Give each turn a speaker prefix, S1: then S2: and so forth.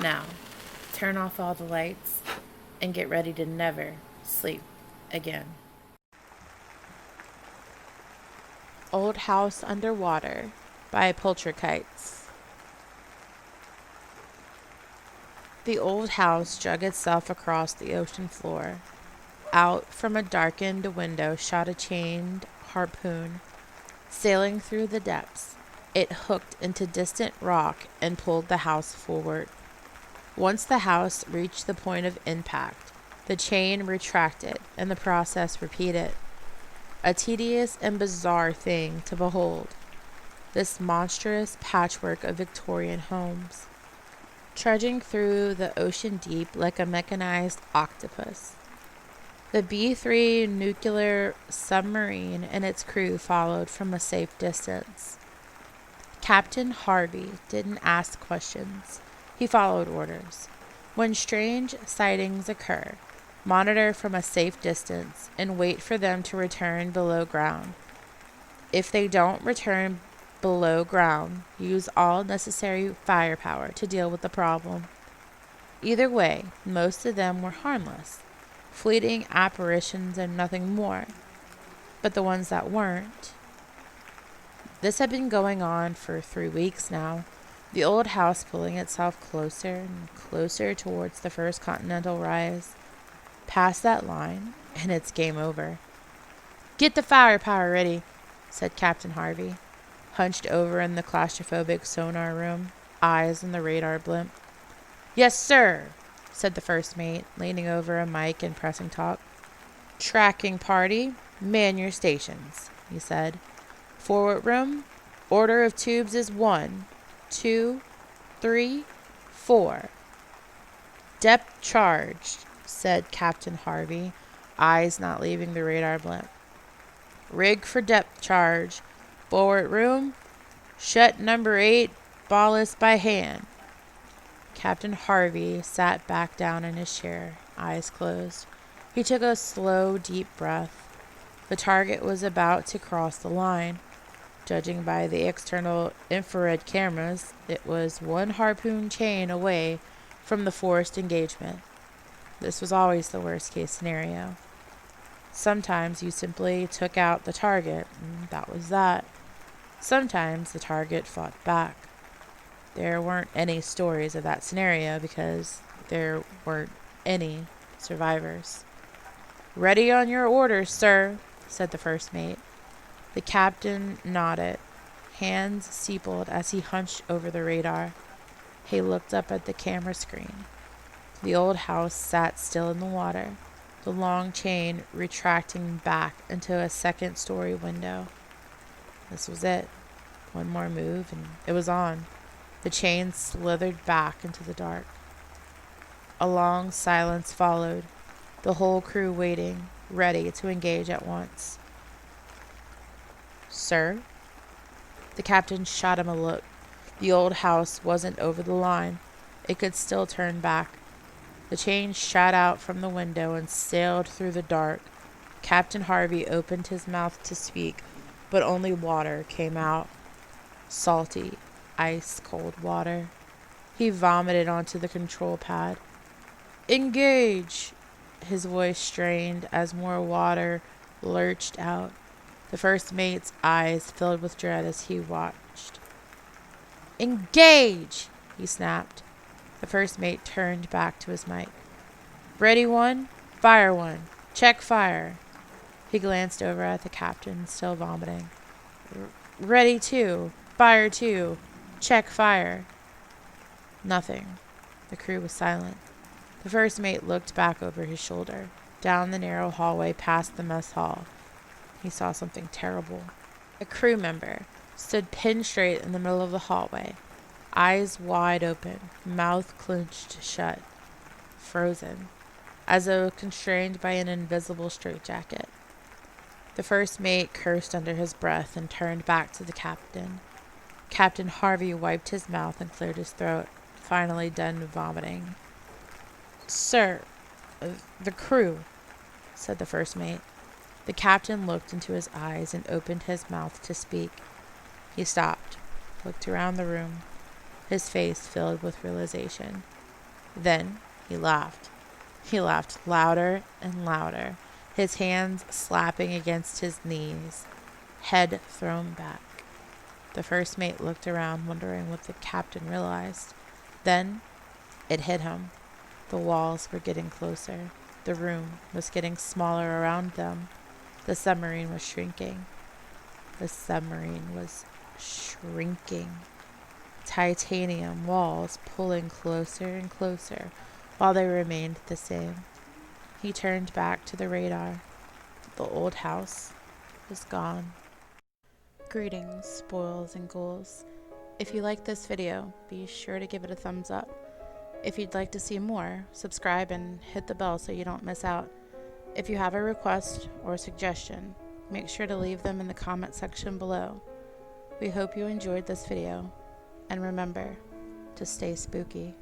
S1: Now, turn off all the lights and get ready to never sleep again. Old House Underwater by Polterkites. The old house drug itself across the ocean floor. Out from a darkened window shot a chained harpoon. Sailing through the depths, it hooked into distant rock and pulled the house forward. Once the house reached the point of impact, the chain retracted and the process repeated. A tedious and bizarre thing to behold, this monstrous patchwork of Victorian homes, trudging through the ocean deep like a mechanized octopus. The B-3 nuclear submarine and its crew followed from a safe distance. Captain Harvey didn't ask questions. He followed orders. When strange sightings occur, monitor from a safe distance and wait for them to return below ground. If they don't return below ground, use all necessary firepower to deal with the problem. Either way, most of them were harmless, fleeting apparitions and nothing more. But the ones that weren't. This had been going on for 3 weeks now, the old house pulling itself closer and closer towards the first continental rise. Past that line, and it's game over. "Get the firepower ready," said Captain Harvey, hunched over in the claustrophobic sonar room, eyes on the radar blimp. "Yes, sir," said the first mate, leaning over a mic and pressing talk. "Tracking party, man your stations," he said. "Forward room, order of tubes is 1, 2, 3, 4. Depth charged," said Captain Harvey, eyes not leaving the radar blimp. "Rig for depth charge. Forward room, shut number 8, ballast by hand." Captain Harvey sat back down in his chair, eyes closed. He took a slow, deep breath. The target was about to cross the line. Judging by the external infrared cameras, it was 1 harpoon chain away from the forced engagement. This was always the worst-case scenario. Sometimes you simply took out the target, and that was that. Sometimes the target fought back. There weren't any stories of that scenario because there weren't any survivors. "Ready on your orders, sir," said the first mate. The captain nodded, hands steepled as he hunched over the radar. He looked up at the camera screen. The old house sat still in the water, the long chain retracting back into a second-story window. This was it. One more move, and it was on. The chain slithered back into the dark. A long silence followed, the whole crew waiting, ready to engage at once. "Sir?" The captain shot him a look. The old house wasn't over the line. It could still turn back. The chain shot out from the window and sailed through the dark. Captain Harvey opened his mouth to speak, but only water came out. Salty, ice-cold water. He vomited onto the control pad. "Engage!" His voice strained as more water lurched out. The first mate's eyes filled with dread as he watched. "Engage!" he snapped. The first mate turned back to his mic. "Ready 1, fire 1. Check fire." He glanced over at the captain, still vomiting. "Ready 2, fire 2. Check fire." Nothing. The crew was silent. The first mate looked back over his shoulder, down the narrow hallway past the mess hall. He saw something terrible. A crew member stood pinned straight in the middle of the hallway, eyes wide open, mouth clenched shut, frozen, as though constrained by an invisible straitjacket. The first mate cursed under his breath and turned back to the captain. Captain Harvey wiped his mouth and cleared his throat, finally done vomiting. "Sir, the crew," said the first mate. The captain looked into his eyes and opened his mouth to speak. He stopped, looked around the room, his face filled with realization. Then he laughed. He laughed louder and louder, his hands slapping against his knees, head thrown back. The first mate looked around, wondering what the captain realized. Then it hit him. The walls were getting closer. The room was getting smaller around them. The submarine was shrinking. The submarine was shrinking. Titanium walls pulling closer and closer while they remained the same. He turned back to the radar. The old house was gone. Greetings, spoils and ghouls. If you like this video, be sure to give it a thumbs up. If you'd like to see more, subscribe and hit the bell so you don't miss out. If you have a request or suggestion, make sure to leave them in the comment section below. We hope you enjoyed this video, and remember to stay spooky.